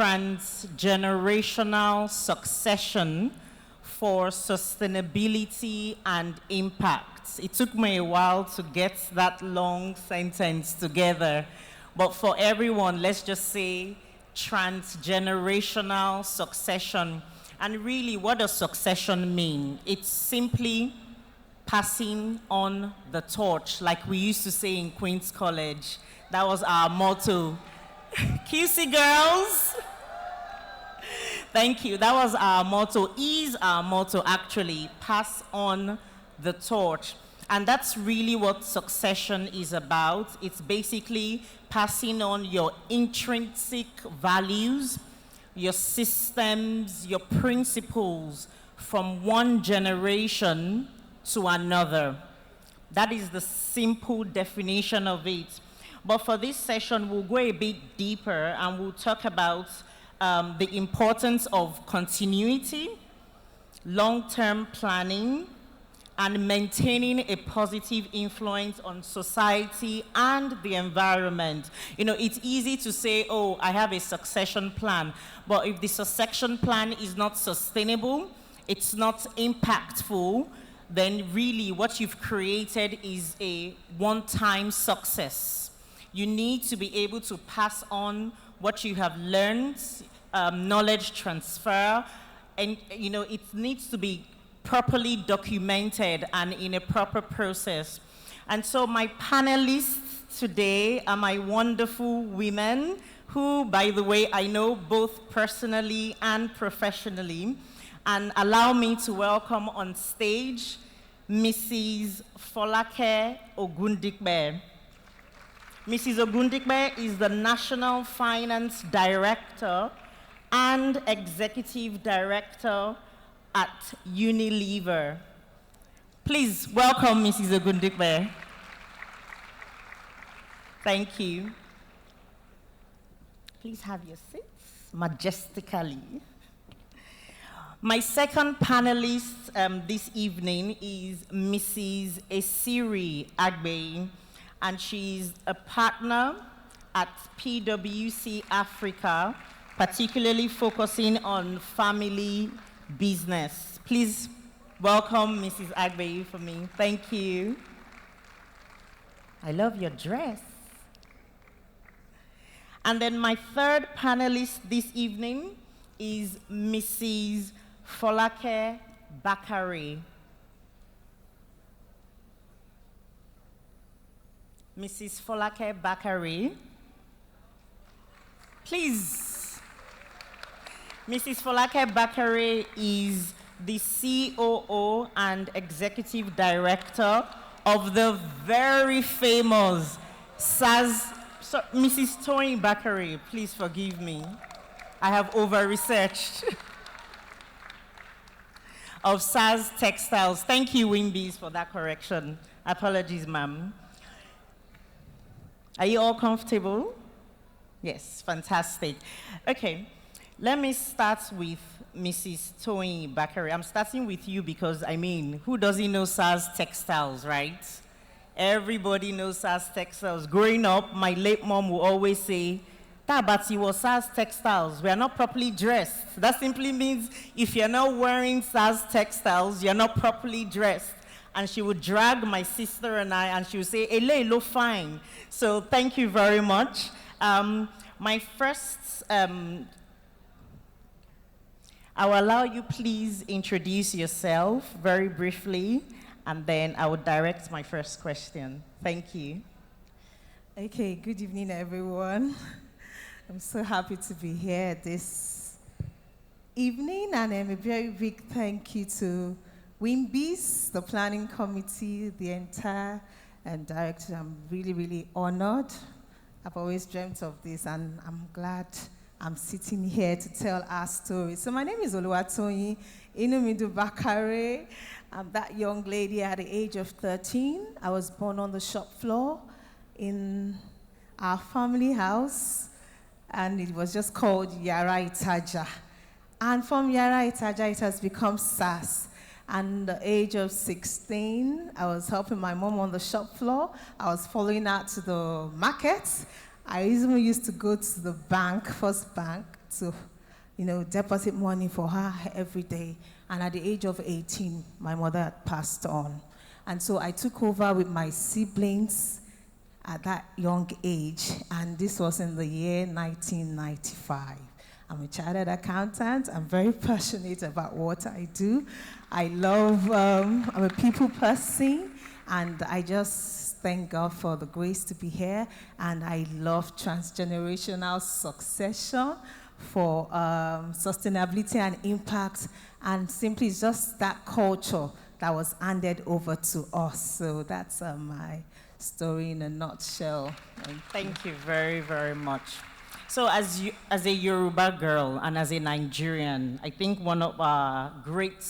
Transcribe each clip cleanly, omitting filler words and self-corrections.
Transgenerational Succession for Sustainability and Impact. It took me a while to get that long sentence together, but for everyone, let's just say transgenerational succession. And really, what does succession mean? It's simply passing on the torch, like we used to say in Queen's College. That was our motto. QC girls. Thank you. That was our motto, is our motto actually, pass on the torch. And that's really what succession is about. It's basically passing on your intrinsic values, your systems, your principles from one generation to another. That is the simple definition of it. But for this session, we'll go a bit deeper and we'll talk about the importance of continuity, long-term planning, and maintaining a positive influence on society and the environment. You know, it's easy to say, oh, I have a succession plan, but if the succession plan is not sustainable, it's not impactful, then really what you've created is a one-time success. You need to be able to pass on what you have learned, knowledge transfer, and you know, it needs to be properly documented and in a proper process. And so my panelists today are my wonderful women who, by the way, I know both personally and professionally. And allow me to welcome on stage Mrs. Folake Ogundikbe. Mrs. Ogundikbe is the National Finance Director and Executive Director at Unilever. Please welcome Mrs. Ogundikbe. Thank you. Please have your seats majestically. My second panelist this evening is Mrs. Esiri Agbe, and she's a partner at PwC Africa, particularly focusing on family business. Please welcome Mrs. Agbe for me. Thank you. I love your dress. And then my third panelist this evening is Mrs. Folake Bakare. Mrs. Folake Bakare. Please. Mrs. Folake Bakare is the COO and Executive Director of the very famous Mrs. Toyin Bakare, please forgive me. I have over-researched. Of SAS Textiles. Thank you, Wimbies, for that correction. Apologies, ma'am. Are you all comfortable? Yes, fantastic. Okay, let me start with Mrs. Toyin Bakare. I'm starting with you because, I mean, who doesn't know SAS Textiles, right? Everybody knows SAS Textiles. Growing up, my late mom will always say, Tabati was SAS Textiles. We are not properly dressed. That simply means if you're not wearing SAS Textiles, you're not properly dressed. And she would drag my sister and I, and she would say, Ele, lo fine. So thank you very much. My first, I will allow you please introduce yourself very briefly, and then I will direct my first question. Thank you. Okay, good evening, everyone. I'm so happy to be here this evening, and a very big thank you to Wimbies, the planning committee, the entire director. I'm really, really honored. I've always dreamt of this, and I'm glad I'm sitting here to tell our story. So my name is Oluwatoyin Inumidu Bakare. I'm that young lady at the age of 13. I was born on the shop floor in our family house, and it was just called Yara Itaja. And from Yara Itaja, it has become SAS. And at the age of 16, I was helping my mom on the shop floor. I was following out to the markets. I even used to go to the bank, First Bank, to, deposit money for her every day. And at the age of 18, my mother had passed on. And so I took over with my siblings at that young age, and this was in the year 1995. I'm a chartered accountant. I'm very passionate about what I do. I'm a people person, and I just thank God for the grace to be here. And I love transgenerational succession for sustainability and impact, and simply just that culture that was handed over to us. So that's my story in a nutshell. Thank you very, very much. So as a Yoruba girl and as a Nigerian, I think one of our great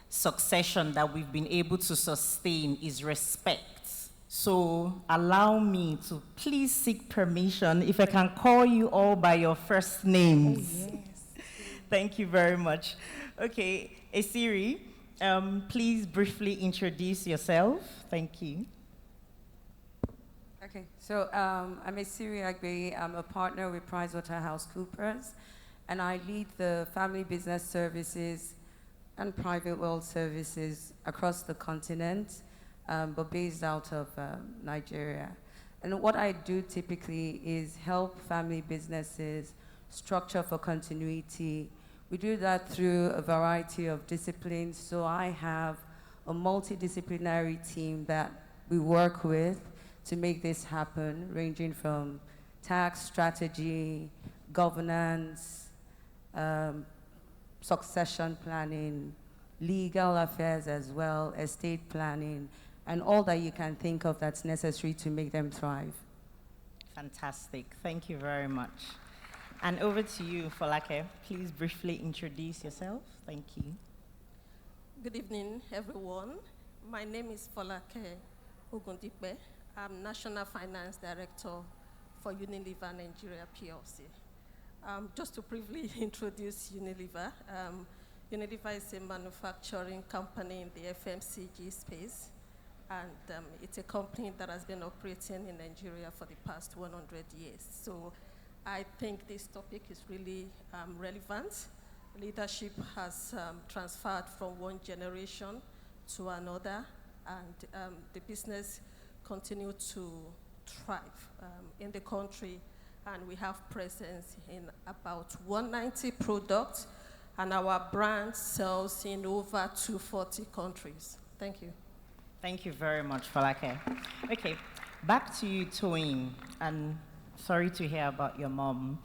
succession that we've been able to sustain is respect. So allow me to please seek permission if I can call you all by your first names. Oh, yes. Thank you very much. Okay, Esiri, please briefly introduce yourself. Thank you. Okay, so I'm Esiri Agbe. I'm a partner with PricewaterhouseCoopers, and I lead the family business services and private wealth services across the continent, but based out of Nigeria. And what I do typically is help family businesses structure for continuity. We do that through a variety of disciplines. So I have a multidisciplinary team that we work with to make this happen, ranging from tax strategy, governance, succession planning, legal affairs as well, estate planning, and all that you can think of that's necessary to make them thrive. Fantastic. Thank you very much. And over to you, Folake. Please briefly introduce yourself. Thank you. Good evening, everyone. My name is Folake Ogundipe. I'm National Finance Director for Unilever Nigeria PLC. Just to briefly introduce Unilever, Unilever is a manufacturing company in the FMCG space, and it's a company that has been operating in Nigeria for the past 100 years. So I think this topic is really relevant. Leadership has transferred from one generation to another, and the business continue to thrive in the country, and we have presence in about 190 products, and our brand sells in over 240 countries. Thank you. Thank you very much, Folake. Okay, back to you, Toyin, and sorry to hear about your mom,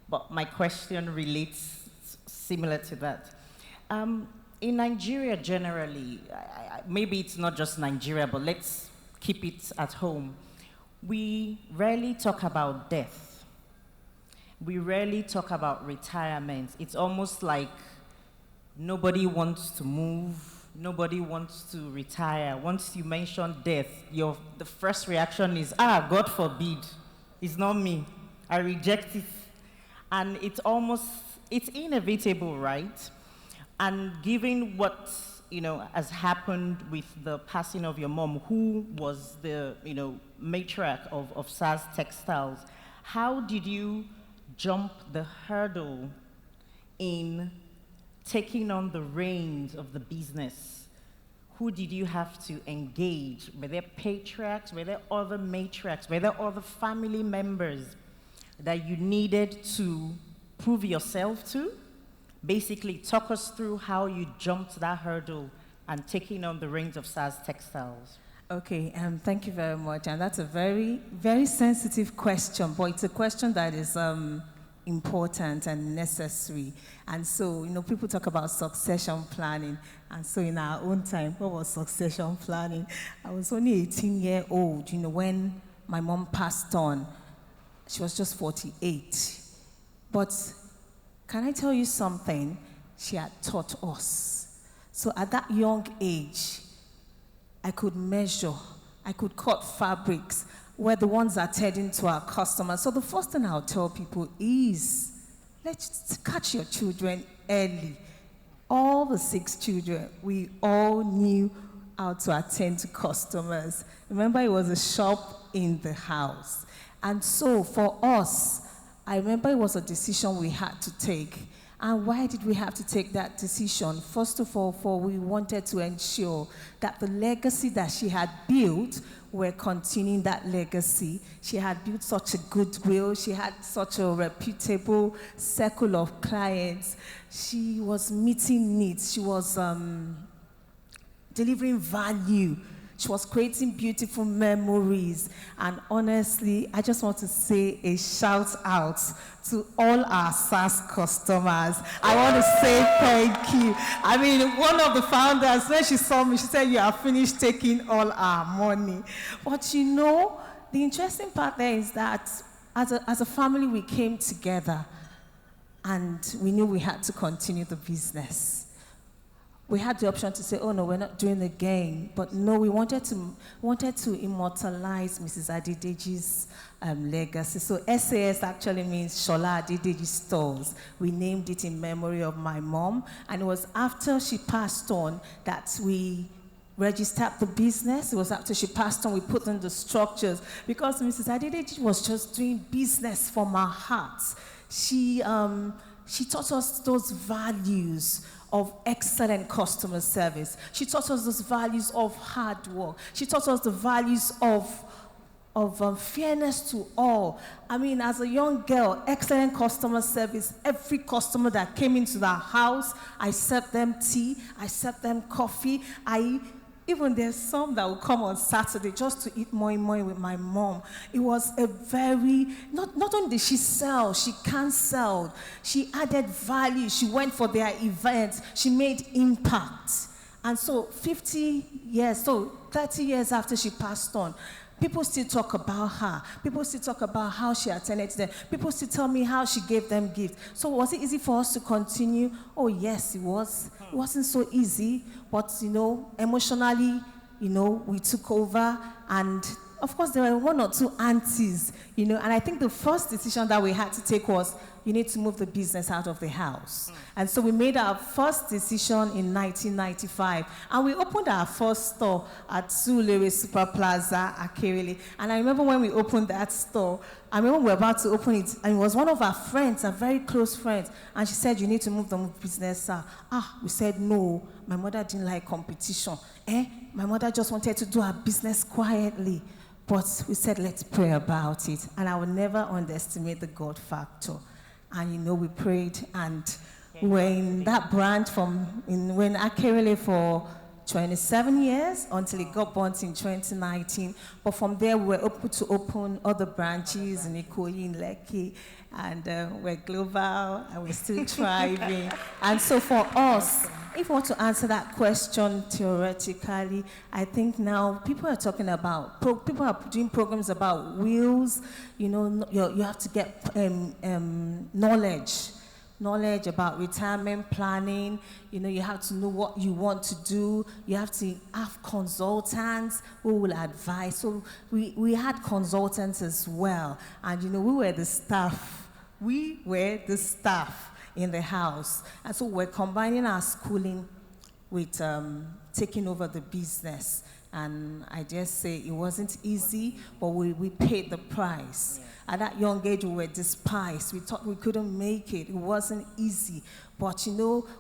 but my question relates similar to that. In Nigeria generally, maybe it's not just Nigeria, but let's keep it at home. We rarely talk about death. We rarely talk about retirement. It's almost like nobody wants to move, nobody wants to retire. Once you mention death, the first reaction is, God forbid, it's not me. I reject it. And it's inevitable, right? And given what has happened with the passing of your mom, who was the matriarch of SAS Textiles, how did you jump the hurdle in taking on the reins of the business? Who did you have to engage? Were there patriarchs? Were there other matriarchs? Were there other family members that you needed to prove yourself to? Basically, talk us through how you jumped that hurdle and taking on the reins of SAS Textiles. Okay, thank you very much. And that's a very, very sensitive question, but it's a question that is important and necessary. And so, people talk about succession planning. And so in our own time, what was succession planning? I was only 18-year-old, when my mom passed on. She was just 48. But can I tell you something? She had taught us. So at that young age, I could measure, I could cut fabrics, were the ones that tending to our customers. So the first thing I'll tell people is, let's catch your children early. All the 6 children, we all knew how to attend to customers. Remember, it was a shop in the house. And so for us, I remember it was a decision we had to take. And why did we have to take that decision? First of all, for we wanted to ensure that the legacy that she had built, we're continuing that legacy. She had built such a goodwill. She had such a reputable circle of clients. She was meeting needs. She was delivering value. She was creating beautiful memories. And honestly, I just want to say a shout out to all our SaaS customers. I want to say thank you. I mean, one of the founders, when she saw me, she said, "You are finished taking all our money." But you know, the interesting part there is that as a family, we came together and we knew we had to continue the business. We had the option to say, "Oh no, we're not doing it again." But no, we wanted to immortalize Mrs. Adedeji's legacy. So SAS actually means Shola Adedeji Stores. We named it in memory of my mom. And it was after she passed on that we registered the business. It was after she passed on we put in the structures. Because Mrs. Adedeji was just doing business from her heart. She taught us those values of excellent customer service. She taught us those values of hard work. She taught us the values of fairness to all. I mean, as a young girl, excellent customer service. Every customer that came into the house, I served them tea, I served them coffee. Even there's some that will come on Saturday just to eat moi moi with my mom. It was a very, not only did she sell, she canceled. She added value. She went for their events. She made impact. And so 50 years, so 30 years after she passed on, people still talk about her. People still talk about how she attended to them. People still tell me how she gave them gifts. So was it easy for us to continue? Oh yes, it was. It wasn't so easy, but emotionally, we took over. And of course, there were one or two aunties, and I think the first decision that we had to take was, you need to move the business out of the house. And so we made our first decision in 1995. And we opened our first store at Sulere Super Plaza, Akerele. And I remember when we opened that store, I remember we were about to open it, and it was one of our friends, a very close friend, and she said, "You need to move the business." We said, "No, my mother didn't like competition. My mother just wanted to do her business quietly." But we said, let's pray about it. And I will never underestimate the God factor. And we prayed, and we were in that branch when Akerele for 27 years until it got burnt in 2019. But from there, we were able to open other branches in Ikoyi, in Lekki, and we're global, and we're still thriving. And so for us, if you want to answer that question theoretically, I think now people are talking about, people are doing programs about wills. You have to get knowledge about retirement planning. You have to know what you want to do. You have to have consultants who will advise. So we had consultants as well. And we were the staff. We were the staff in the house. And so we're combining our schooling with taking over the business. And I just say it wasn't easy, but we paid the price. Yeah. At that young age, we were despised. We thought we couldn't make it. It wasn't easy. But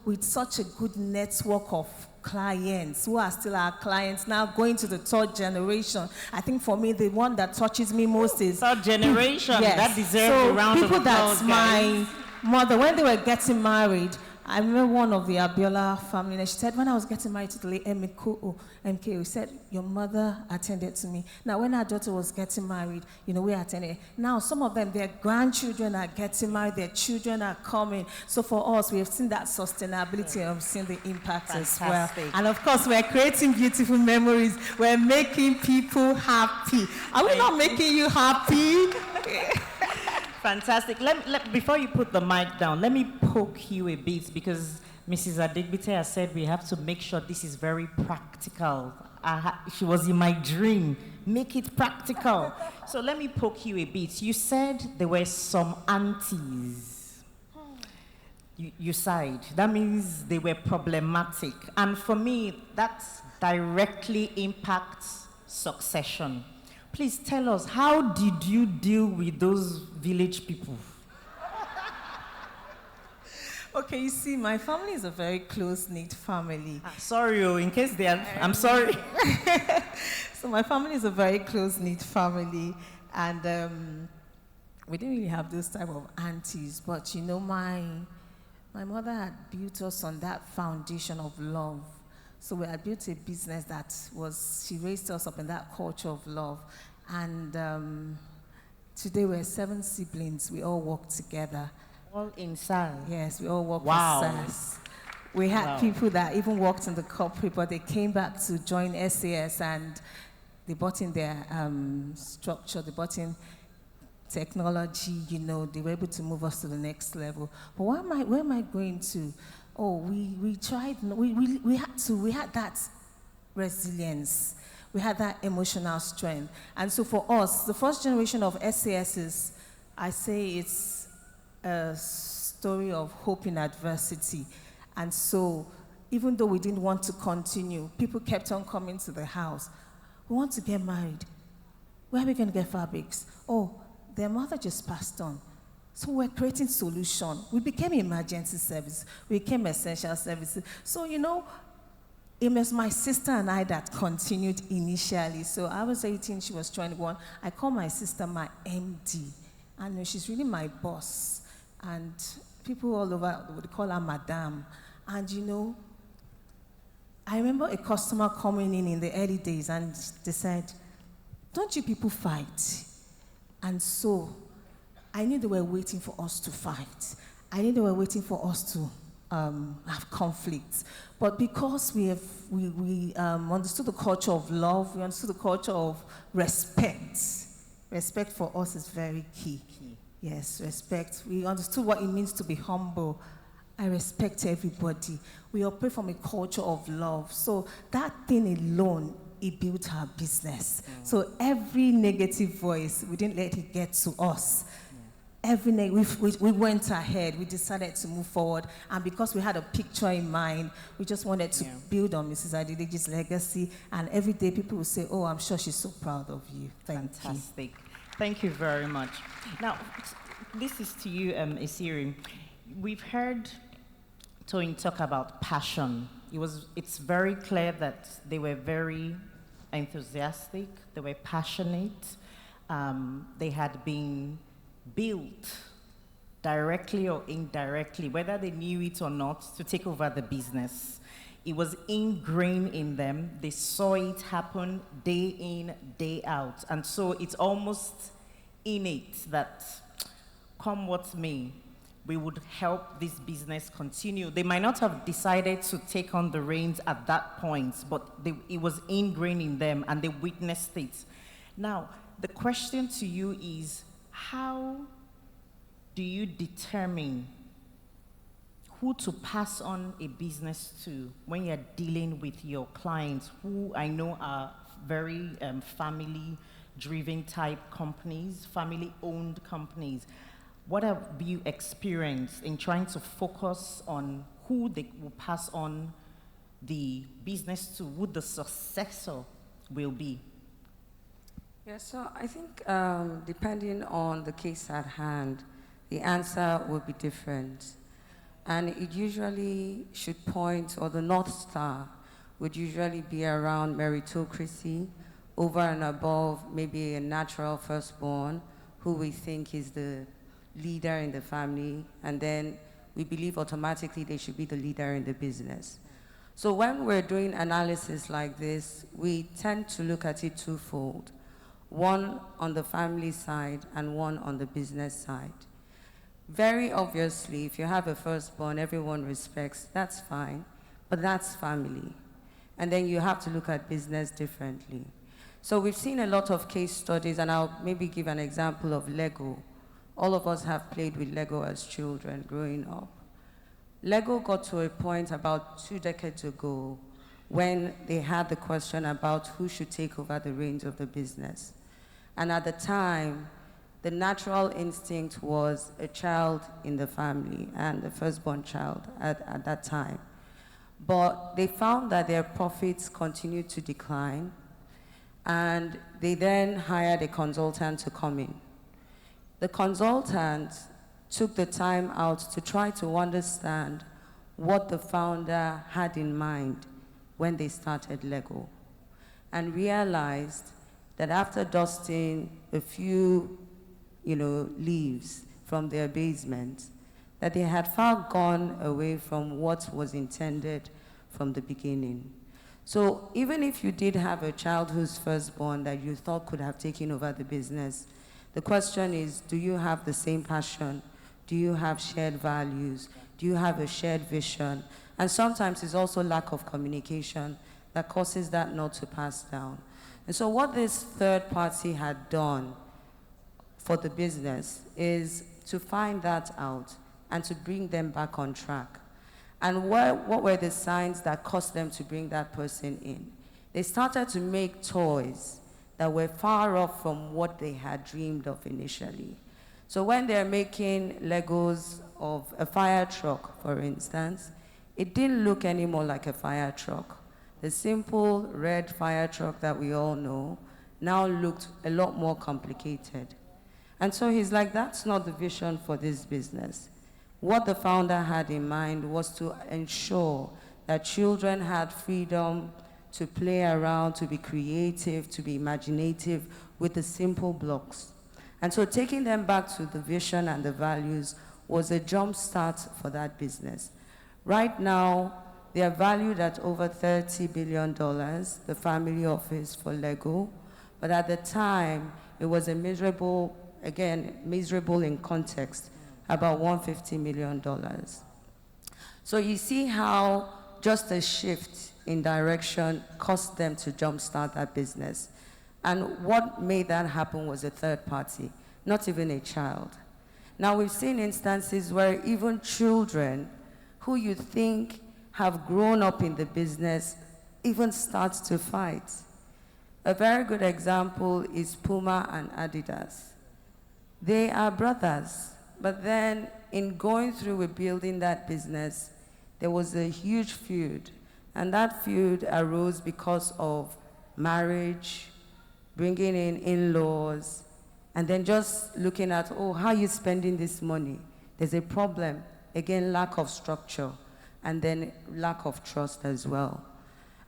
with such a good network of clients who are still our clients now, going to the third generation. I think for me, the one that touches me most is third generation. Yes. That deserves a round of applause. People that's my mother, when they were getting married, I remember one of the Abiola family, and she said, when I was getting married to the late MKO, he said, your mother attended to me. Now, when our daughter was getting married, we attended. Now, some of them, their grandchildren are getting married, their children are coming. So for us, we have seen that sustainability and we've seen the impact as well. And of course, we're creating beautiful memories. We're making people happy. Are we not making you happy? Fantastic. Before you put the mic down, let me poke you a bit, because Mrs. Adegbite has said we have to make sure this is very practical. She was in my dream. Make it practical. So let me poke you a bit. You said there were some aunties. You sighed. That means they were problematic. And for me, that directly impacts succession. Please tell us, how did you deal with those village people? Okay, you see, my family is a very close-knit family. Sorry, in case they are, I'm sorry. So my family is a very close-knit family, and we didn't really have those type of aunties. But you know, my mother had built us on that foundation of love. So we had built a business she raised us up in that culture of love. And today we're 7 siblings. We all work together. All in SARS. Yes, we all work Wow. for SAS. We had people that even worked in the corporate, but they came back to join SAS and they brought in their structure, they brought in technology, you know, they were able to move us to the next level. But where am I going to? Oh, we tried, we had that resilience. We had that emotional strength. And so for us, the first generation of SASs, I say it's a story of hope in adversity. And so even though we didn't want to continue, people kept on coming to the house. We want to get married. Where are we going to get fabrics? Oh, their mother just passed on. So we're creating solution. We became emergency service. We became essential services. So, you know, it was my sister and I that continued initially. So I was 18, she was 21. I call my sister my MD. And she's really my boss. And people all over would call her Madame. And you know, I remember a customer coming in the early days and they said, "Don't you people fight?" And so I knew they were waiting for us to fight. I knew they were waiting for us to have conflicts. But because we understood the culture of love, we understood the culture of respect. Respect for us is very key. Yes, respect. We understood what it means to be humble. I respect everybody. We operate from a culture of love. So that thing alone, it built our business. So every negative voice, we didn't let it get to us. We went ahead. We decided to move forward. And because we had a picture in mind, we just wanted to build on Mrs. Adelej's legacy. And every day people will say, "Oh, I'm sure she's so proud of you." Fantastic. Thank you very much. Now, this is to you, Isiri. We've heard Tony talk about passion. It's very clear that they were very enthusiastic, they were passionate, they had been built directly or indirectly, whether they knew it or not, to take over the business. It was ingrained in them. They saw it happen day in, day out. And so it's almost innate that, come what may, we would help this business continue. They might not have decided to take on the reins at that point, but it was ingrained in them and they witnessed it. Now, the question to you is, how do you determine who to pass on a business to when you're dealing with your clients, who I know are very family-driven type companies, family-owned companies? What have you experienced in trying to focus on who they will pass on the business to, who the successor will be? Yeah, so I think depending on the case at hand, the answer will be different. And it usually should point, or the North Star would usually be around meritocracy, over and above maybe a natural firstborn, who we think is the leader in the family, and then we believe automatically they should be the leader in the business. So when we're doing analysis like this, we tend to look at it twofold. One on the family side and one on the business side. Very obviously, if you have a firstborn, everyone respects, that's fine, but that's family. And then you have to look at business differently. So we've seen a lot of case studies, and I'll maybe give an example of Lego. All of us have played with Lego as children growing up. Lego got to a point about 2 decades ago when they had the question about who should take over the reins of the business. And at the time, the natural instinct was a child in the family and the firstborn child at that time. But they found that their profits continued to decline, and they then hired a consultant to come in. The consultant took the time out to try to understand what the founder had in mind when they started Lego, and realized that after dusting a few, leaves from their basement, that they had far gone away from what was intended from the beginning. So even if you did have a child who's firstborn that you thought could have taken over the business, the question is, do you have the same passion? Do you have shared values? Do you have a shared vision? And sometimes it's also lack of communication that causes that not to pass down. And so what this third party had done for the business is to find that out and to bring them back on track. And what were the signs that caused them to bring that person in? They started to make toys that were far off from what they had dreamed of initially. So when they're making Legos of a fire truck, for instance, it didn't look anymore like a fire truck. The simple red fire truck that we all know now looked a lot more complicated. And so he's like, that's not the vision for this business. What the founder had in mind was to ensure that children had freedom to play around, to be creative, to be imaginative with the simple blocks. And so taking them back to the vision and the values was a jump start for that business. Right now, they are valued at over $30 billion, the family office for Lego. But at the time, it was a miserable in context, about $150 million. So you see how just a shift in direction caused them to jumpstart that business. And what made that happen was a third party, not even a child. Now we've seen instances where even children who you think have grown up in the business even start to fight. A very good example is Puma and Adidas. They are brothers, but then in going through with building that business, there was a huge feud. And that feud arose because of marriage, bringing in in-laws, and then just looking at, oh, how are you spending this money? There's a problem. Again, lack of structure, and then lack of trust as well.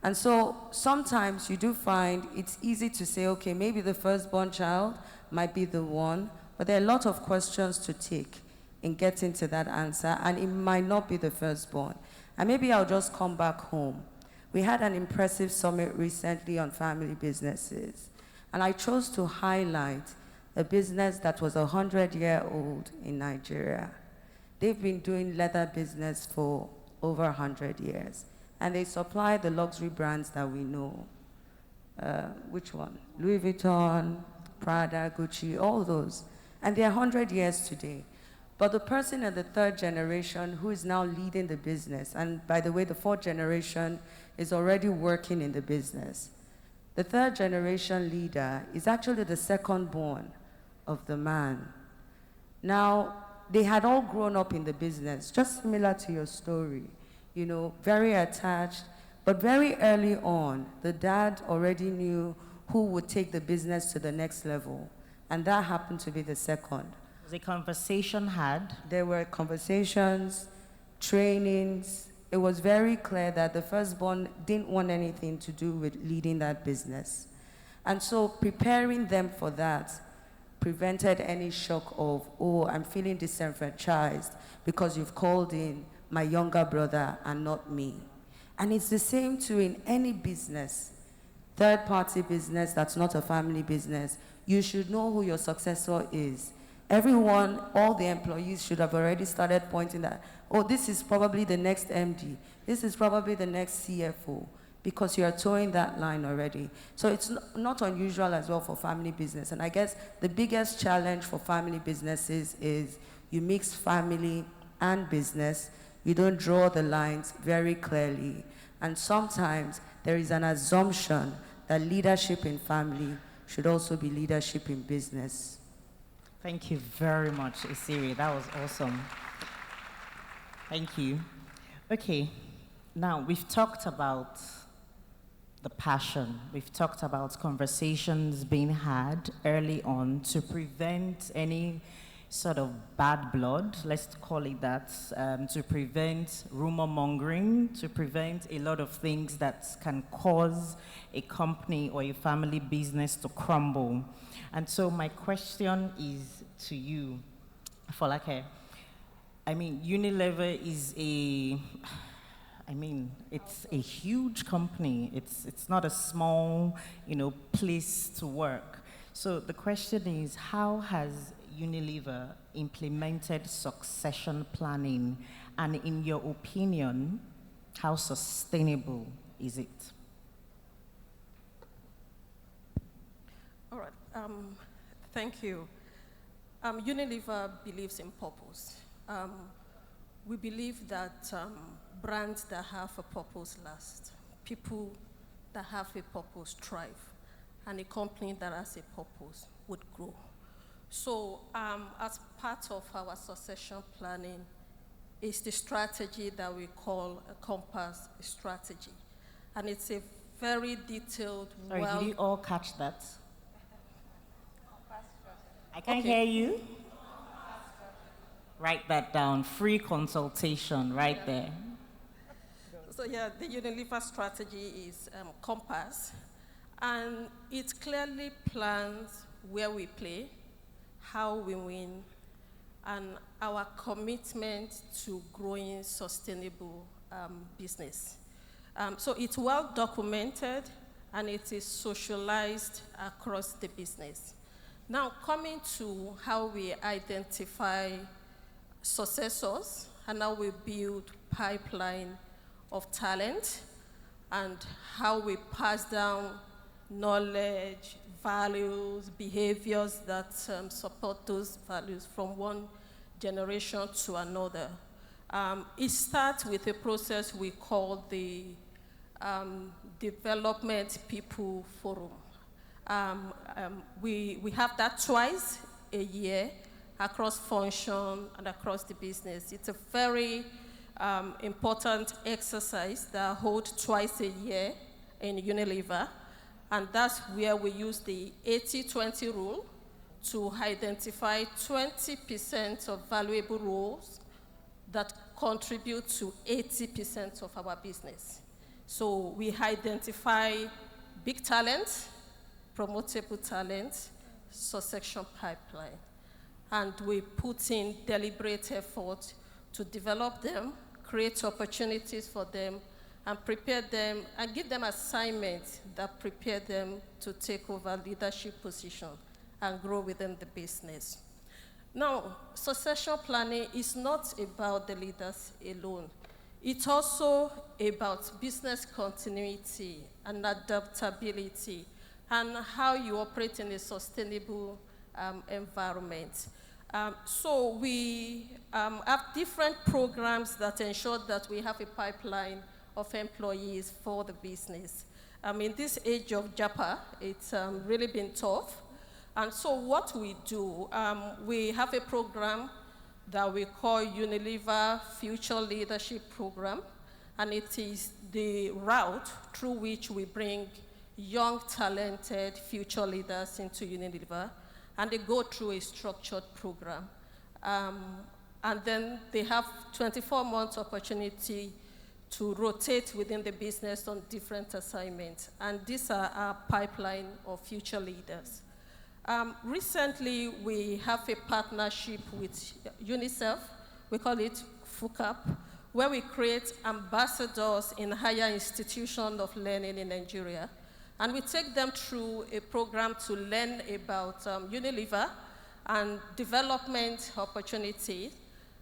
And so sometimes you do find it's easy to say, okay, maybe the firstborn child might be the one, but there are a lot of questions to take in getting to that answer, and it might not be the firstborn. And maybe I'll just come back home. We had an impressive summit recently on family businesses, and I chose to highlight a business that was 100-year-old in Nigeria. They've been doing leather business for over 100 years, and they supply the luxury brands that we know. Which one? Louis Vuitton, Prada, Gucci, all those. And they're 100 years today. But the person in the third generation who is now leading the business, and by the way, the fourth generation is already working in the business. The third generation leader is actually the second born of the man. Now, they had all grown up in the business, just similar to your story, very attached, but very early on, the dad already knew who would take the business to the next level, and that happened to be the second. Was a conversation had? There were conversations, trainings. It was very clear that the firstborn didn't want anything to do with leading that business. And so preparing them for that prevented any shock of, oh, I'm feeling disenfranchised because you've called in my younger brother and not me. And it's the same too in any business, third-party business that's not a family business. You should know who your successor is. Everyone, all the employees should have already started pointing that, oh, this is probably the next MD. This is probably the next CFO, because you are towing that line already. So it's not unusual as well for family business. And I guess the biggest challenge for family businesses is you mix family and business. You don't draw the lines very clearly. And sometimes there is an assumption that leadership in family should also be leadership in business. Thank you very much, Isiri. That was awesome. Thank you. Okay, now we've talked about the passion. We've talked about conversations being had early on to prevent any sort of bad blood, let's call it that, to prevent rumor mongering, to prevent a lot of things that can cause a company or a family business to crumble. And so my question is to you, Folake. I mean, Unilever is it's a huge company. It's not a small, place to work. So the question is, how has Unilever implemented succession planning? And in your opinion, how sustainable is it? All right. Thank you. Unilever believes in purpose. We believe that brands that have a purpose last, people that have a purpose thrive, and a company that has a purpose would grow. So as part of our succession planning is the strategy that we call a compass strategy. And it's a very detailed, Sorry, did you all catch that? I can't Okay. hear you. Write that down. Free consultation right there. So yeah, the Unilever strategy is compass, and it clearly plans where we play, how we win, and our commitment to growing sustainable business. So it's well documented, and it is socialized across the business. Now, coming to how we identify successors and how we build pipeline of talent and how we pass down knowledge, values, behaviors that support those values from one generation to another. It starts with a process we call the Development People Forum. We have that twice a year across function and across the business. It's a very important exercise that holds twice a year in Unilever, and that's where we use the 80-20 rule to identify 20% of valuable roles that contribute to 80% of our business. So we identify big talent, promotable talent, succession pipeline, and we put in deliberate effort to develop them, create opportunities for them, and prepare them, and give them assignments that prepare them to take over leadership positions and grow within the business. Now, succession planning is not about the leaders alone. It's also about business continuity and adaptability and how you operate in a sustainable environment. So we have different programs that ensure that we have a pipeline of employees for the business. In this age of Japa, it's really been tough. And so what we do, we have a program that we call Unilever Future Leadership Program, and it is the route through which we bring young, talented future leaders into Unilever, and they go through a structured program. And then they have 24 months opportunity to rotate within the business on different assignments. And these are our pipeline of future leaders. Recently, we have a partnership with UNICEF. We call it FUCAP, where we create ambassadors in higher institutions of learning in Nigeria. And we take them through a program to learn about Unilever and development opportunities.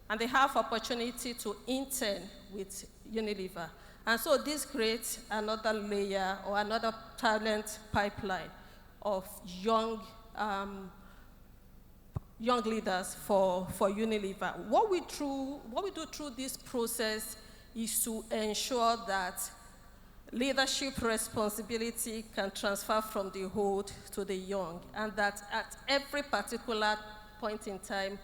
And they have opportunity to intern with Unilever. And so this creates another layer or another talent pipeline of young leaders for Unilever. What we do through this process is to ensure that leadership responsibility can transfer from the old to the young, and that at every particular point in time,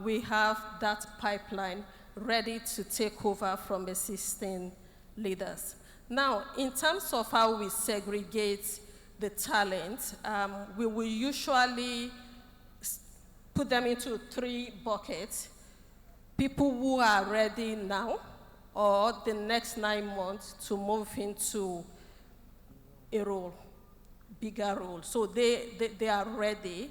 we have that pipeline ready to take over from existing leaders. Now, in terms of how we segregate the talent, we will usually put them into 3 buckets. People who are ready now or the next 9 months to move into a role, bigger role. So they are ready,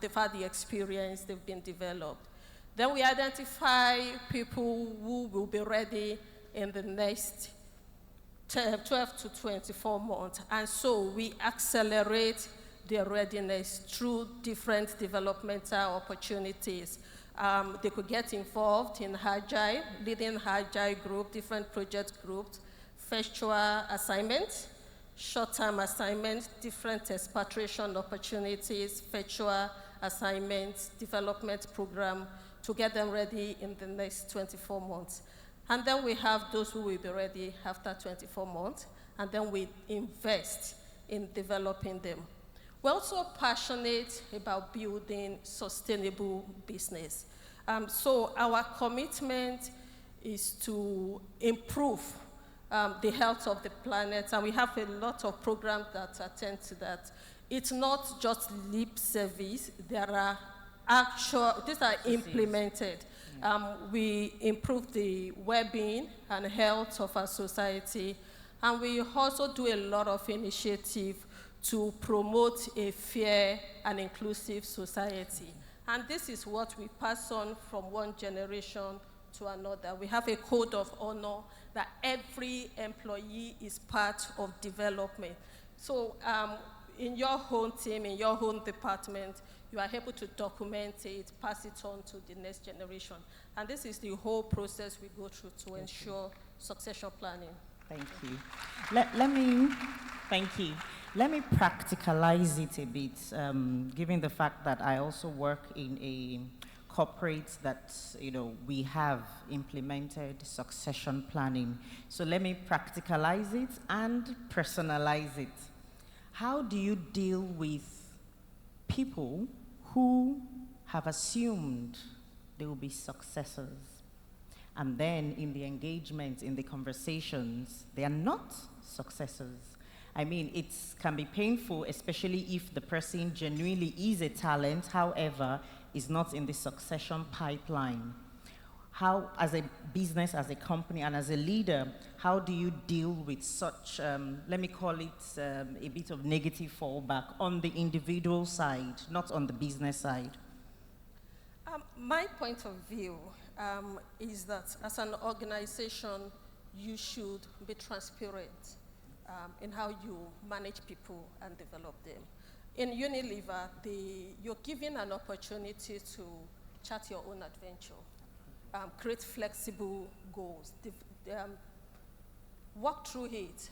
they've had the experience, they've been developed. Then we identify people who will be ready in the next 12 to 24 months. And so we accelerate their readiness through different developmental opportunities. They could get involved in Agile, leading Agile group, different project groups, virtual assignments, short-term assignments, different expatriation opportunities, virtual assignments, development program to get them ready in the next 24 months. And then we have those who will be ready after 24 months, and then we invest in developing them. We're also passionate about building sustainable business. So our commitment is to improve the health of the planet, and we have a lot of programs that attend to that. It's not just lip service, there are these are implemented. We improve the well-being and health of our society, and we also do a lot of initiative to promote a fair and inclusive society. And this is what we pass on from one generation to another. We have a code of honor that every employee is part of development. So in your own team, in your own department, you are able to document it, pass it on to the next generation. And this is the whole process we go through to ensure succession planning. Thank you. Thank you. Let me practicalize it a bit, given the fact that I also work in a corporate that, we have implemented succession planning. So let me practicalize it and personalize it. How do you deal with people who have assumed they will be successors, and then in the engagement, in the conversations, they are not successors? I mean, it can be painful, especially if the person genuinely is a talent, however, is not in the succession pipeline. How, as a business, as a company, and as a leader, how do you deal with such, let me call it a bit of negative fallback on the individual side, not on the business side? My point of view is that as an organization, you should be transparent in how you manage people and develop them. In Unilever, you're given an opportunity to chart your own adventure, create flexible goals, work through it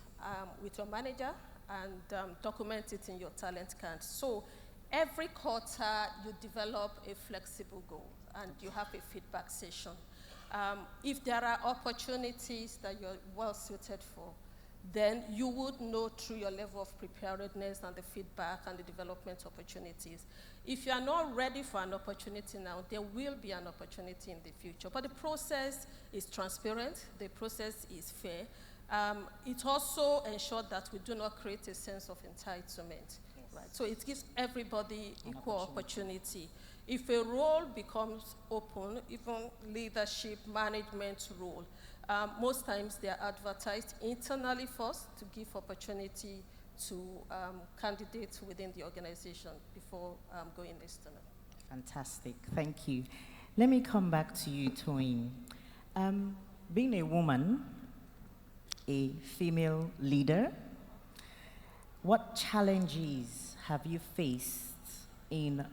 with your manager, and document it in your talent count. So every quarter, you develop a flexible goal, and you have a feedback session. If there are opportunities that you're well suited for, then you would know through your level of preparedness and the feedback and the development opportunities. If you are not ready for an opportunity now, there will be an opportunity in the future. But the process is transparent, the process is fair. It also ensures that we do not create a sense of entitlement. Right? So it gives everybody equal opportunity. If a role becomes open, even leadership, management role, most times they are advertised internally first to give opportunity to candidates within the organization before going external. Fantastic, thank you. Let me come back to you, Toyin. Being a woman, a female leader, what challenges have you faced in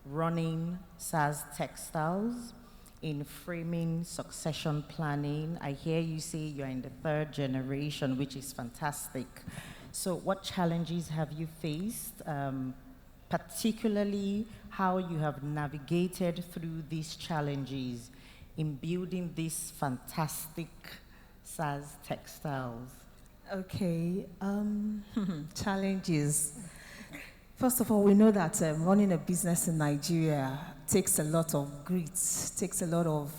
running SAS Textiles, in framing succession planning? I hear you say you're in the 3rd generation, which is fantastic. So what challenges have you faced, particularly how you have navigated through these challenges in building this fantastic SAS Textiles? Okay, challenges. First of all, we know that running a business in Nigeria takes a lot of grit, takes a lot of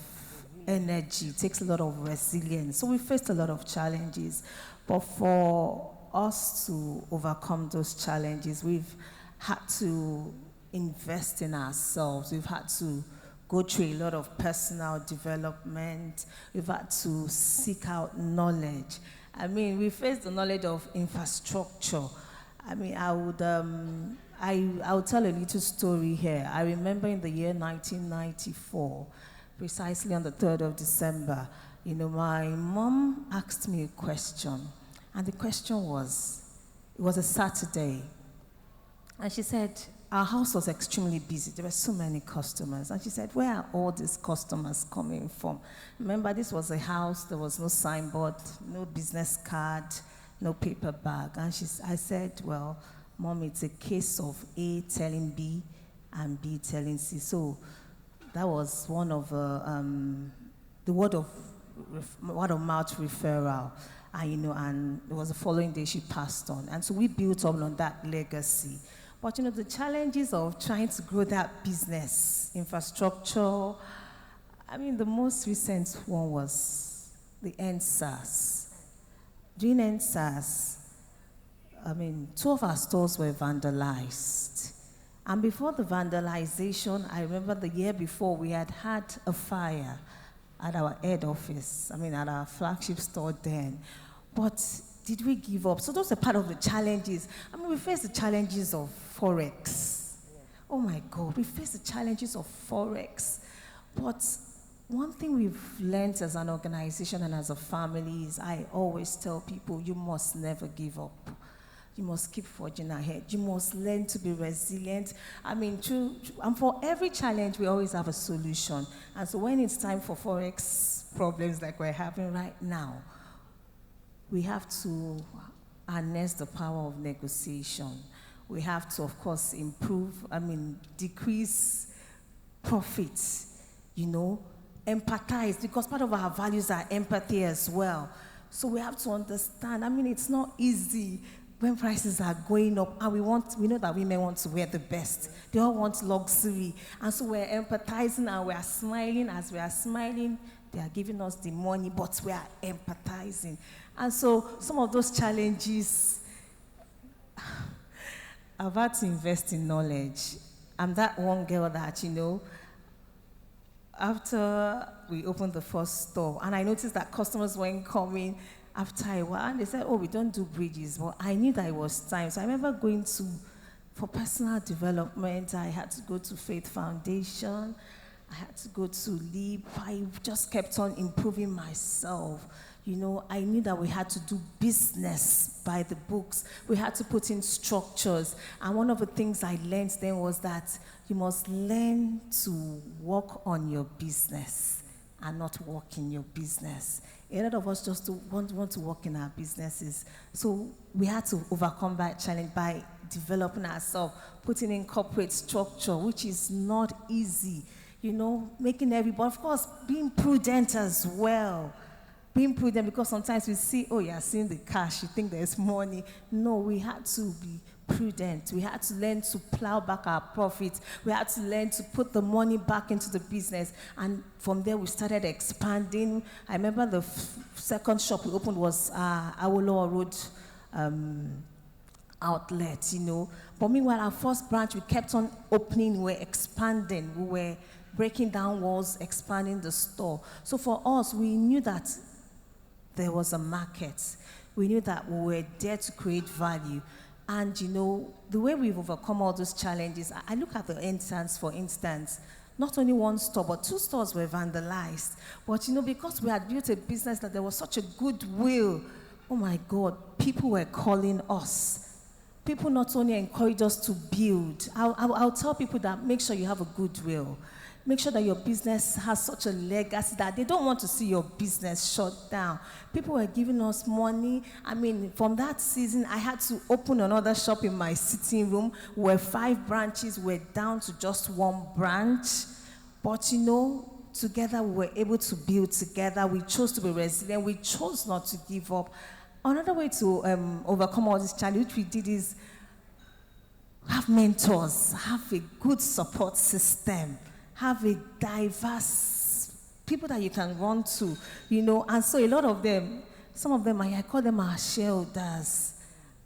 energy, takes a lot of resilience. So we faced a lot of challenges. But for us to overcome those challenges, we've had to invest in ourselves. We've had to go through a lot of personal development. We've had to seek out knowledge. I mean, we face the knowledge of infrastructure. I mean, I'll tell a little story here. I remember in the year 1994, precisely on the 3rd of December, my mom asked me a question. And the question was, it was a Saturday. And she said, our house was extremely busy. There were so many customers. And she said, where are all these customers coming from? Remember, this was a house. There was no signboard, no business card, no paper bag. And I said, well, Mom, it's a case of A telling B and B telling C. So that was one of the word of mouth referral. And it was the following day she passed on. And so we built up on that legacy. But the challenges of trying to grow that business, infrastructure, the most recent one was the NSAS. During NSAS, 2 of our stores were vandalized. And before the vandalization, I remember the year before, we had a fire at our head office, at our flagship store then. But did we give up? So those are part of the challenges. We face the challenges of Forex. Oh my God, we face the challenges of Forex. But one thing we've learned as an organization and as a family is I always tell people, you must never give up. You must keep forging ahead. You must learn to be resilient. And for every challenge, we always have a solution. And so when it's time for Forex problems like we're having right now, we have to harness the power of negotiation. We have to, of course, decrease profits, empathize, because part of our values are empathy as well. So we have to understand, it's not easy when prices are going up, and we know that women want to wear the best. They all want luxury. And so we're empathizing and we are smiling. As we are smiling, they are giving us the money, but we are empathizing. And so some of those challenges, I've had to invest in knowledge. I'm that one girl that, after we opened the first store, and I noticed that customers weren't coming after a while, and they said, oh, we don't do bridges. But I knew that it was time. So I remember going for personal development, I had to go to Faith Foundation. I had to go to LEAP. I just kept on improving myself. I knew that we had to do business by the books. We had to put in structures. And one of the things I learned then was that you must learn to work on your business and not work in your business. A lot of us just want to work in our businesses. So we had to overcome that challenge by developing ourselves, putting in corporate structure, which is not easy. Making everybody, of course, being prudent as well. Being prudent, because sometimes we see, oh, you're seeing the cash, you think there's money. No, we had to be prudent. We had to learn to plow back our profits. We had to learn to put the money back into the business. And from there, we started expanding. I remember the second shop we opened was Awolowo Road outlet, But meanwhile, our first branch, we kept on opening, we were expanding, we were breaking down walls, expanding the store. So for us, we knew that there was a market. We knew that we were there to create value. And, the way we've overcome all those challenges, I look at the instance, for instance, not only one store, but 2 stores were vandalized. But, because we had built a business that there was such a goodwill, oh my God, people were calling us. People not only encourage us to build. I'll tell people that make sure you have a goodwill. Make sure that your business has such a legacy that they don't want to see your business shut down. People were giving us money. From that season, I had to open another shop in my sitting room where 5 branches were down to just 1 branch. But, together we were able to build together. We chose to be resilient. We chose not to give up. Another way to overcome all these challenges, which we did, is have mentors, have a good support system. Have a diverse people that you can run to, And so a lot of them, some of them, I call them our shareholders,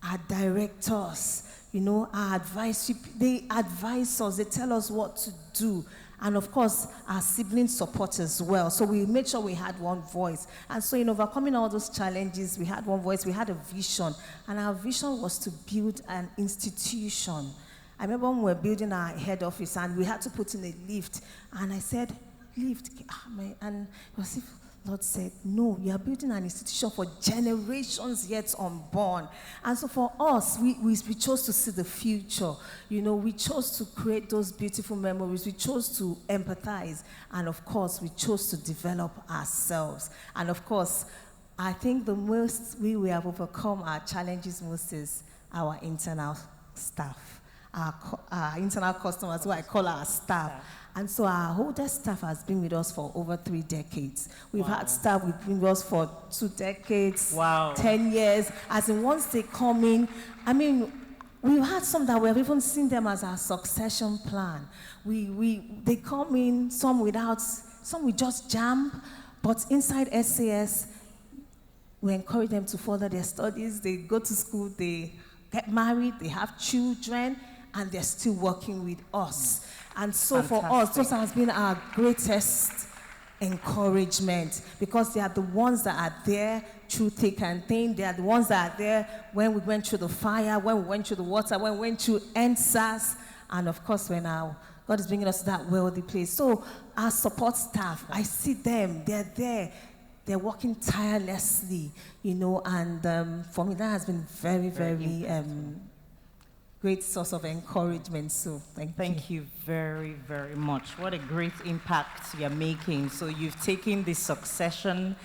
our directors, You know, they advise us, they tell us what to do. And of course, our siblings support as well. So we made sure we had one voice. And so in overcoming all those challenges, we had one voice, we had a vision. And our vision was to build an institution. I remember when we were building our head office and we had to put in a lift. And I said, lift? And it was if Lord said, no, you are building an institution for generations yet unborn. And so for us, we chose to see the future. You know, we chose to create those beautiful memories. We chose to empathize. And of course, we chose to develop ourselves. And of course, I think the most we have overcome our challenges most is our internal staff, our internal customers, who I call our staff. And so our oldest staff has been with us for over 3 decades. We've had staff who've been with us for 2 decades, 10 years. As in, once they come in, I mean, we've had some that we have even seen them as our succession plan. They come in, some with just jam, but inside SAS, we encourage them to further their studies. They go to school, they get married, they have children, and they're still working with us. And so for us, those has been our greatest encouragement, because they are the ones that are there through thick and thin. They are the ones that are there when we went through the fire, when we went through the water, when we went through NSAS, and of course when God is bringing us to that wealthy place. So our support staff, I see them, they're there. They're working tirelessly, you know, and for me that has been very, very great source of encouragement. So thank you very, very much. What a great impact you're making. So you've taken the succession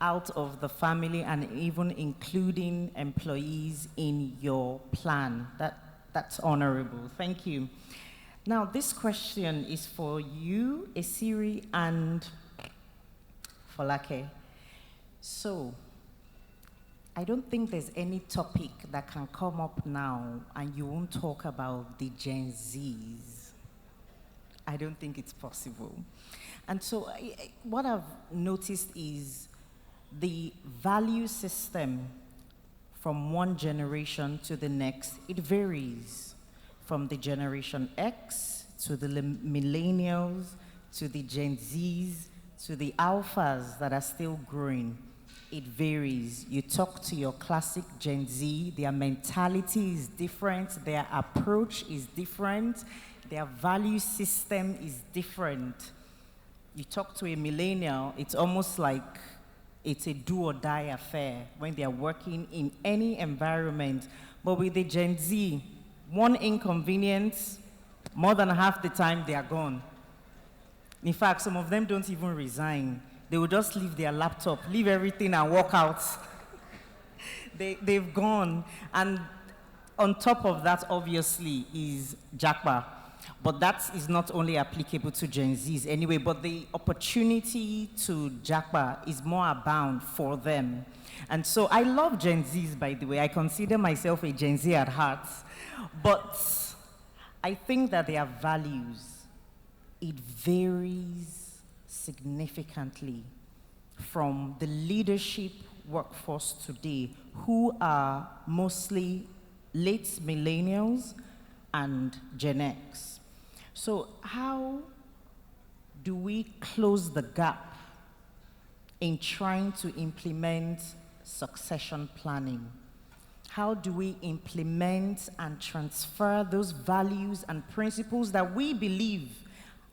out of the family and even including employees in your plan. That's honorable. Thank you. Now this question is for you, Esiri and Folake. So I don't think there's any topic that can come up now and you won't talk about the Gen Zs. I don't think it's possible. And so what I've noticed is the value system from one generation to the next, it varies from the Generation X to the millennials to the Gen Zs to the alphas that are still growing. It varies. You talk to your classic Gen Z, their mentality is different, their approach is different, their value system is different. You talk to a millennial, it's almost like it's a do or die affair when they are working in any environment. But with the Gen Z, one inconvenience, more than half the time they are gone. In fact, some of them don't even resign. They will just leave their laptop, leave everything and walk out. They've gone. And on top of that, obviously, is Japa. But that is not only applicable to Gen Zs anyway, but the opportunity to Japa is more abound for them. And so I love Gen Zs, by the way. I consider myself a Gen Z at heart. But I think that their values, it varies significantly from the leadership workforce today, who are mostly late millennials and Gen X. So how do we close the gap in trying to implement succession planning? How do we implement and transfer those values and principles that we believe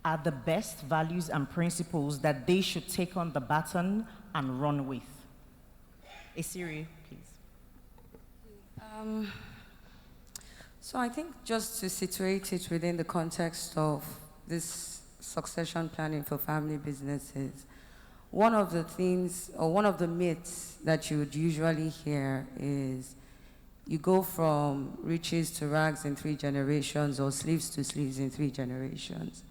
are the best values and principles that they should take on the baton and run with? Esiri, please. So I think just to situate it within the context of this succession planning for family businesses, one of the things, or one of the myths that you would usually hear is you go from riches to rags in 3 generations or sleeves to sleeves in 3 generations.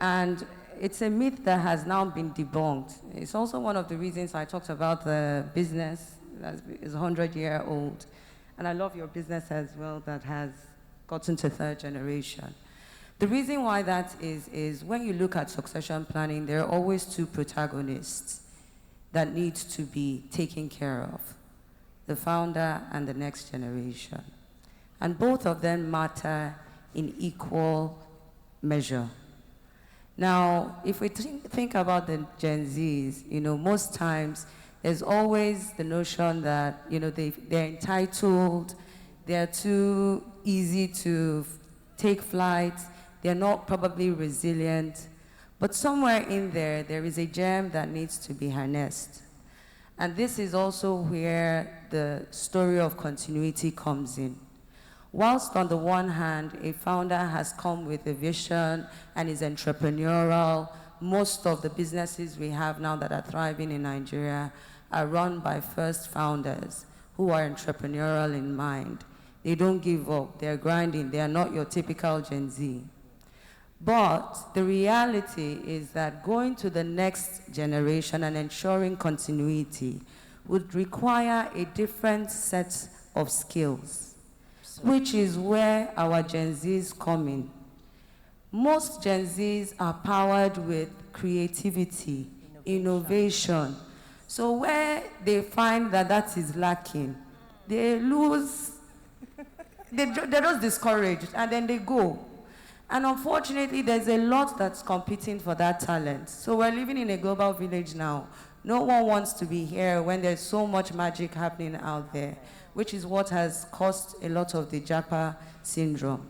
And it's a myth that has now been debunked. It's also one of the reasons I talked about the business that is 100-year-old. And I love your business as well that has gotten to 3rd generation. The reason why that is when you look at succession planning, there are always 2 protagonists that need to be taken care of: the founder and the next generation. and both of them matter in equal measure. Now, if we think about the Gen Zs, most times there's always the notion that, they're entitled, they're too easy to take flight, they're not probably resilient, but somewhere in there, there is a gem that needs to be harnessed. And this is also where the story of continuity comes in. Whilst on the one hand, a founder has come with a vision and is entrepreneurial, most of the businesses we have now that are thriving in Nigeria are run by first founders who are entrepreneurial in mind. They don't give up, they're grinding, they are not your typical Gen Z. But the reality is that going to the next generation and ensuring continuity would require a different set of skills, which is where our Gen Zs come in. Most Gen Zs are powered with creativity, innovation. So where they find that that is lacking, they lose, they're just discouraged, and then they go. And unfortunately, there's a lot that's competing for that talent. So we're living in a global village now. No one wants to be here when there's so much magic happening out there, which is what has caused a lot of the Japa syndrome.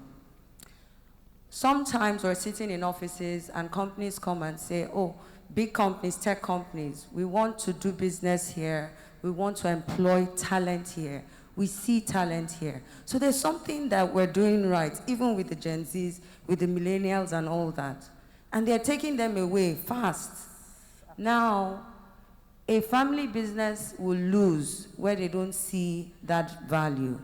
Sometimes we're sitting in offices and companies come and say, oh, big companies, tech companies, we want to do business here. We want to employ talent here. We see talent here. So there's something that we're doing right, even with the Gen Zs, with the millennials and all that. And they're taking them away fast. Now, a family business will lose where they don't see that value.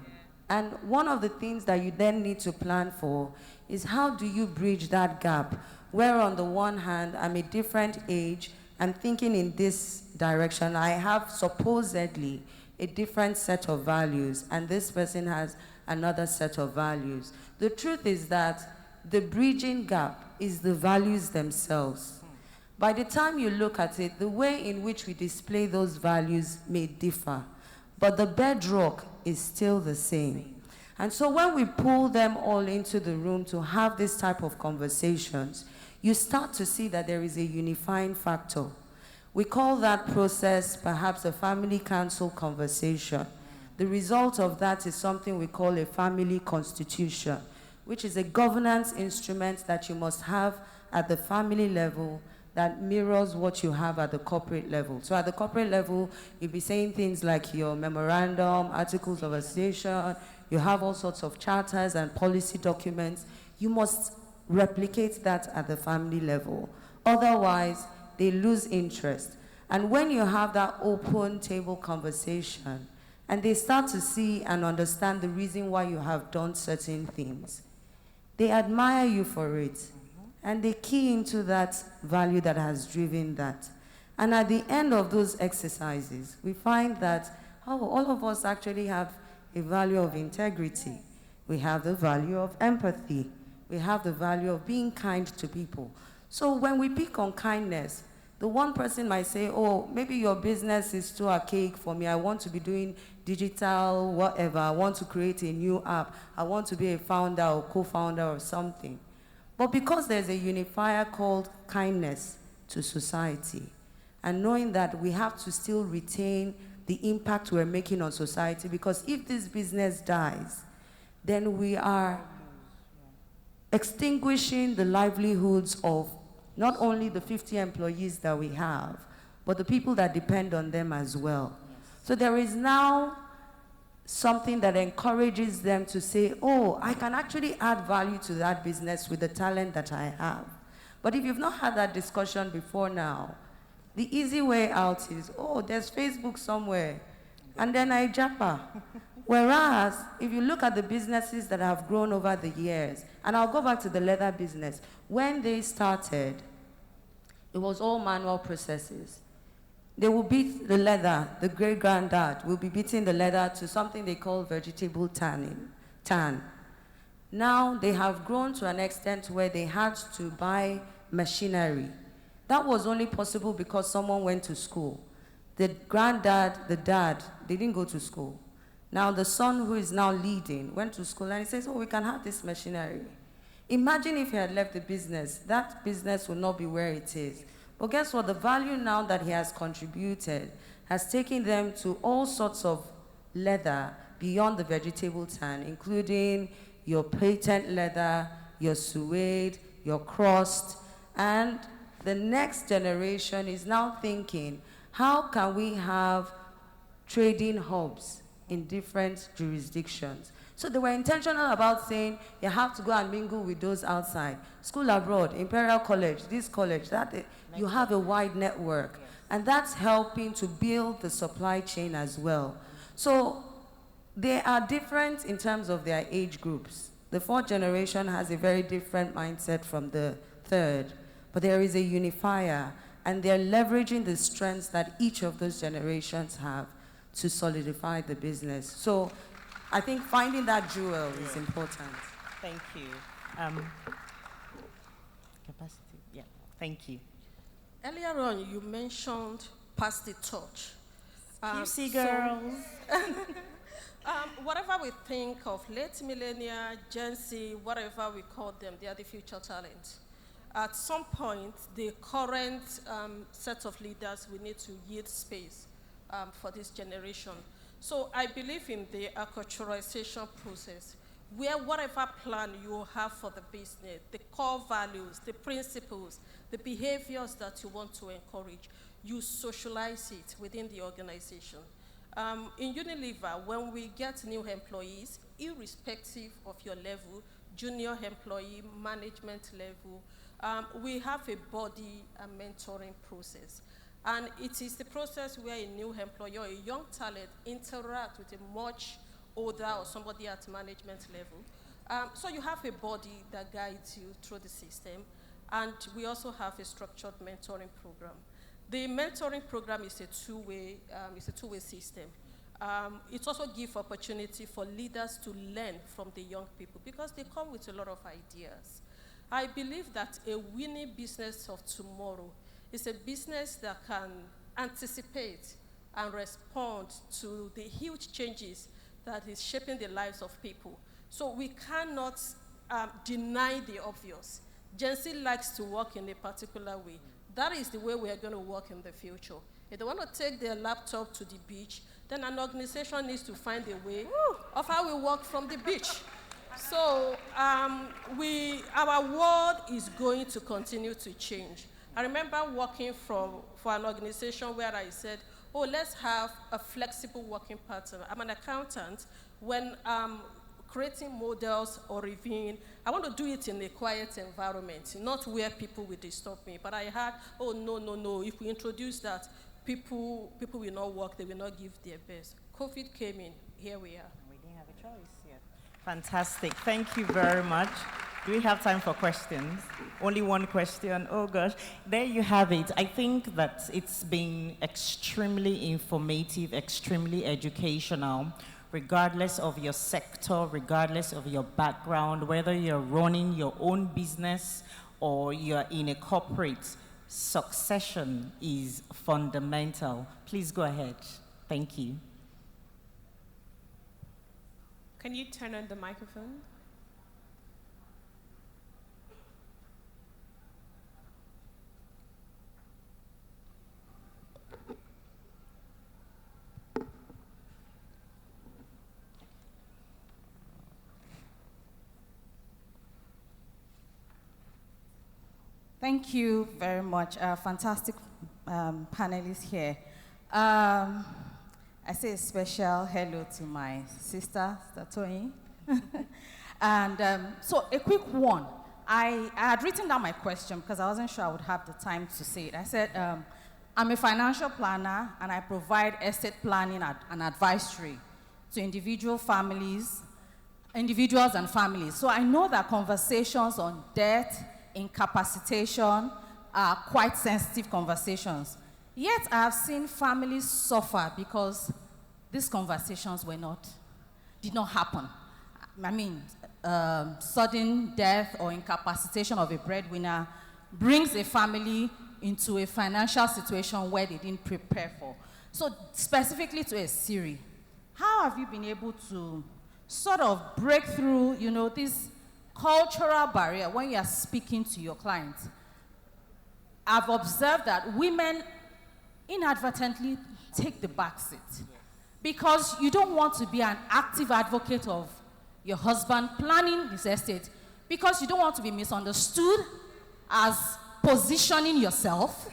And one of the things that you then need to plan for is how do you bridge that gap, where on the one hand, I'm a different age, I'm thinking in this direction, I have supposedly a different set of values, and this person has another set of values. The truth is that the bridging gap is the values themselves. By the time you look at it, the way in which we display those values may differ, but the bedrock is still the same. And so when we pull them all into the room to have this type of conversations, you start to see that there is a unifying factor. We call that process perhaps a family council conversation. The result of that is something we call a family constitution, which is a governance instrument that you must have at the family level that mirrors what you have at the corporate level. So at the corporate level, you'll be saying things like your memorandum, articles of association, you have all sorts of charters and policy documents. You must replicate that at the family level. Otherwise, they lose interest. And when you have that open table conversation, and they start to see and understand the reason why you have done certain things, they admire you for it. And they key into that value that has driven that. And at the end of those exercises, we find that all of us actually have a value of integrity. We have the value of empathy. We have the value of being kind to people. So when we pick on kindness, the one person might say, oh, maybe your business is too archaic for me. I want to be doing digital, whatever. I want to create a new app. I want to be a founder or co-founder or something. But because there's a unifier called kindness to society, and knowing that we have to still retain the impact we're making on society, because if this business dies, then we are extinguishing the livelihoods of not only the 50 employees that we have, but the people that depend on them as well. So there is now something that encourages them to say, oh, I can actually add value to that business with the talent that I have. But if you've not had that discussion before now, the easy way out is, oh, there's Facebook somewhere, and then I japa. Whereas, if you look at the businesses that have grown over the years, and I'll go back to the leather business, when they started, it was all manual processes. They will beat the leather, the great-granddad will be beating the leather to something they call vegetable tan. Now they have grown to an extent where they had to buy machinery. That was only possible because someone went to school. The granddad, the dad, they didn't go to school. Now the son who is now leading went to school and he says, oh, we can have this machinery. Imagine if he had left the business, that business would not be where it is. But guess what? The value now that he has contributed has taken them to all sorts of leather beyond the vegetable tan, including your patent leather, your suede, your crust, and the next generation is now thinking, how can we have trading hubs in different jurisdictions? So they were intentional about saying you have to go and mingle with those outside. School abroad, Imperial College, this college, that. You have a wide network. And that's helping to build the supply chain as well. So they are different in terms of their age groups. The fourth generation has a very different mindset from the third. But there is a unifier. And they're leveraging the strengths that each of those generations have to solidify the business. So I think finding that jewel is important. Thank you. Capacity, yeah, thank you. Earlier on, you mentioned pass the torch. QC girls. Whatever we think of late millennial, Gen Z, whatever we call them, they are the future talent. At some point, the current set of leaders, we need to yield space for this generation. So I believe in the acculturation process, where whatever plan you have for the business, the core values, the principles, the behaviors that you want to encourage, you socialize it within the organization. In Unilever, when we get new employees, irrespective of your level, junior employee, management level, we have a body mentoring process. And it is the process where a new employee or a young talent interact with a much older or somebody at management level. So you have a body that guides you through the system. And we also have a structured mentoring program. The mentoring program is a two-way system. It also gives opportunity for leaders to learn from the young people because they come with a lot of ideas. I believe that a winning business of tomorrow is a business that can anticipate and respond to the huge changes that is shaping the lives of people. So we cannot deny the obvious. Gen Z likes to work in a particular way. That is the way we are going to work in the future. If they want to take their laptop to the beach, then an organization needs to find a way of how we work from the beach. So our world is going to continue to change. I remember working for an organization where I said, oh, let's have a flexible working pattern. I'm an accountant. When creating models or reviewing, I want to do it in a quiet environment, not where people will disturb me. But I had, oh, no, if we introduce that, people will not work, they will not give their best. COVID came in, here we are. We didn't have a choice yet. Fantastic, thank you very much. Do we have time for questions? Only one question, oh gosh. There you have it. I think that it's been extremely informative, extremely educational, regardless of your sector, regardless of your background, whether you're running your own business or you're in a corporate, succession is fundamental. Please go ahead. Thank you. Can you turn on the microphone? Thank you very much. Fantastic panelists here. I say a special hello to my sister, Statoyi. And so a quick one. I had written down my question because I wasn't sure I would have the time to say it. I said, I'm a financial planner and I provide estate planning and advisory to individuals and families. So I know that conversations on debt, incapacitation are quite sensitive conversations. Yet I have seen families suffer because these conversations did not happen. I mean, sudden death or incapacitation of a breadwinner brings a family into a financial situation where they didn't prepare for. So specifically to a Siri, how have you been able to sort of break through, this cultural barrier when you are speaking to your clients? I've observed that women inadvertently take the back seat because you don't want to be an active advocate of your husband planning his estate, because you don't want to be misunderstood as positioning yourself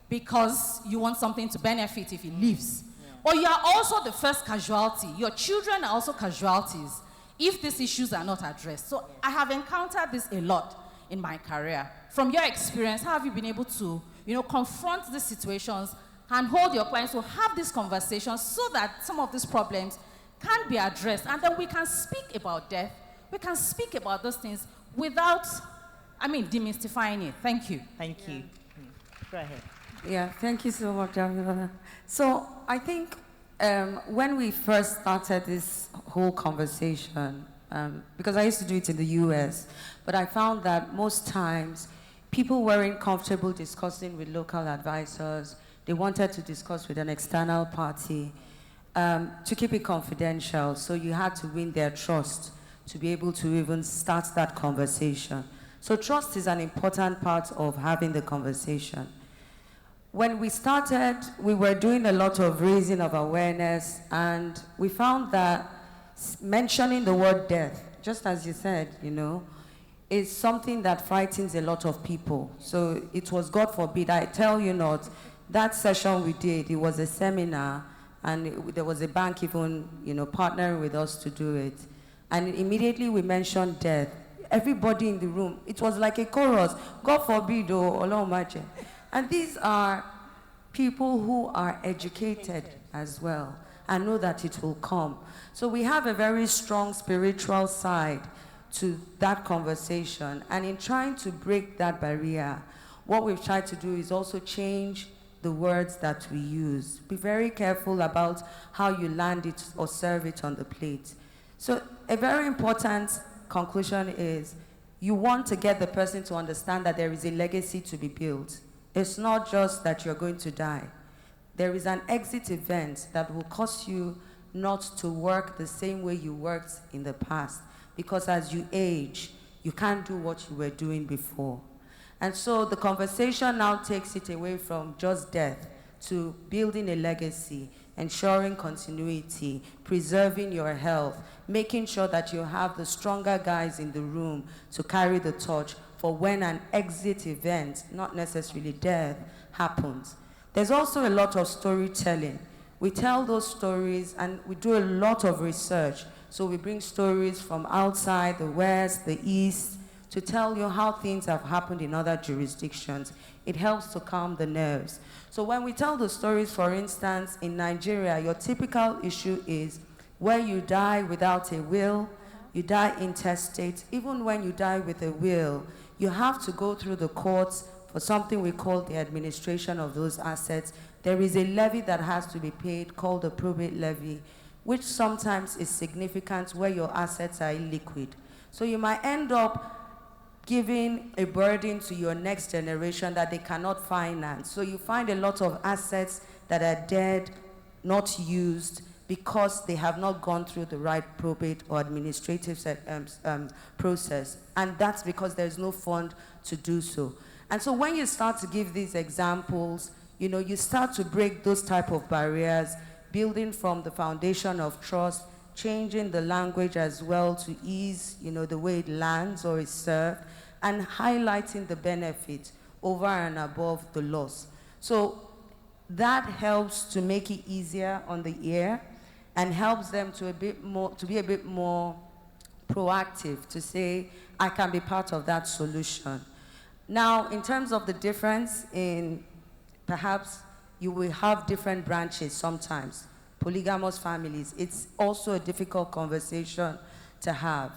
because you want something to benefit if he leaves. Or you are also the first casualty. Your children are also casualties if these issues are not addressed. So I have encountered this a lot in my career. From your experience, how have you been able to, confront these situations and hold your clients to have these conversations so that some of these problems can be addressed, and then we can speak about death, we can speak about those things without, demystifying it. Thank you. Thank you. Go ahead. Yeah, thank you so much, Jamila. So I think when we first started this whole conversation, because I used to do it in the US, but I found that most times people weren't comfortable discussing with local advisors. They wanted to discuss with an external party to keep it confidential. So you had to win their trust to be able to even start that conversation. So trust is an important part of having the conversation. When we started, we were doing a lot of raising of awareness, and we found that mentioning the word death, just as you said, is something that frightens a lot of people. So it was, God forbid, I tell you not, that session we did, it was a seminar, and there was a bank even, partnering with us to do it. And immediately we mentioned death. Everybody in the room, it was like a chorus, God forbid, oh, Olorun. And these are people who are educated as well and know that it will come. So we have a very strong spiritual side to that conversation. And in trying to break that barrier, what we've tried to do is also change the words that we use. Be very careful about how you land it or serve it on the plate. So a very important conclusion is you want to get the person to understand that there is a legacy to be built. It's not just that you're going to die. There is an exit event that will cause you not to work the same way you worked in the past, because as you age, you can't do what you were doing before. And so the conversation now takes it away from just death to building a legacy, ensuring continuity, preserving your health, making sure that you have the stronger guys in the room to carry the torch for when an exit event, not necessarily death, happens. There's also a lot of storytelling. We tell those stories and we do a lot of research. So we bring stories from outside, the West, the East, to tell you how things have happened in other jurisdictions. It helps to calm the nerves. So when we tell the stories, for instance, in Nigeria, your typical issue is where you die without a will, you die intestate. Even when you die with a will, you have to go through the courts for something we call the administration of those assets. There is a levy that has to be paid called the probate levy, which sometimes is significant where your assets are illiquid. So you might end up giving a burden to your next generation that they cannot finance. So you find a lot of assets that are dead, not used, because they have not gone through the right probate or administrative process. And that's because there's no fund to do so. And so when you start to give these examples, you start to break those type of barriers, building from the foundation of trust, changing the language as well to ease, the way it lands or is served, and highlighting the benefit over and above the loss. So that helps to make it easier on the ear and helps them to be a bit more proactive, to say, I can be part of that solution. Now, in terms of the difference in, perhaps you will have different branches sometimes, polygamous families, it's also a difficult conversation to have.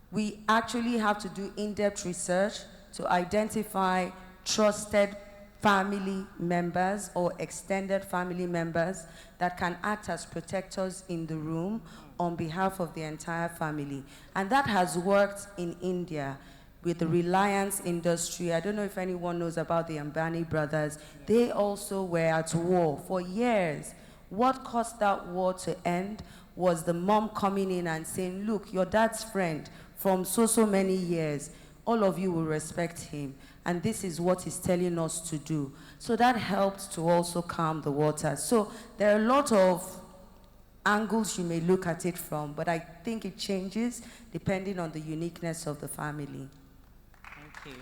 We actually have to do in-depth research to identify trusted family members or extended family members that can act as protectors in the room on behalf of the entire family. And that has worked in India with the Reliance industry. I don't know if anyone knows about the Ambani brothers. They also were at war for years. What caused that war to end was the mom coming in and saying, look, your dad's friend from so many years, all of you will respect him, and this is what he's telling us to do. So that helped to also calm the water. So there are a lot of angles you may look at it from, but I think it changes depending on the uniqueness of the family. Thank you.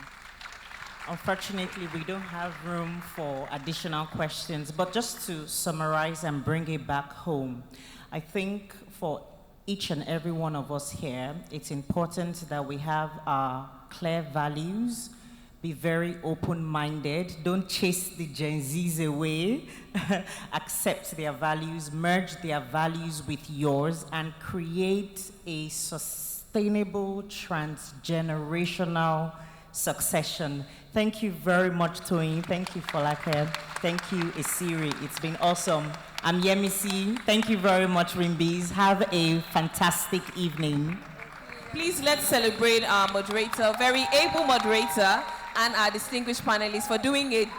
Unfortunately, we don't have room for additional questions, but just to summarize and bring it back home, I think for each and every one of us here, it's important that we have our clear values, be very open-minded, don't chase the Gen Zs away, accept their values, merge their values with yours, and create a sustainable transgenerational succession. Thank you very much, Toyin. Thank you, Folake. Thank you, Isiri. It's been awesome. I'm Yemisi. Thank you very much, Rimbis. Have a fantastic evening. Please let's celebrate our moderator, very able moderator, and our distinguished panelists for doing a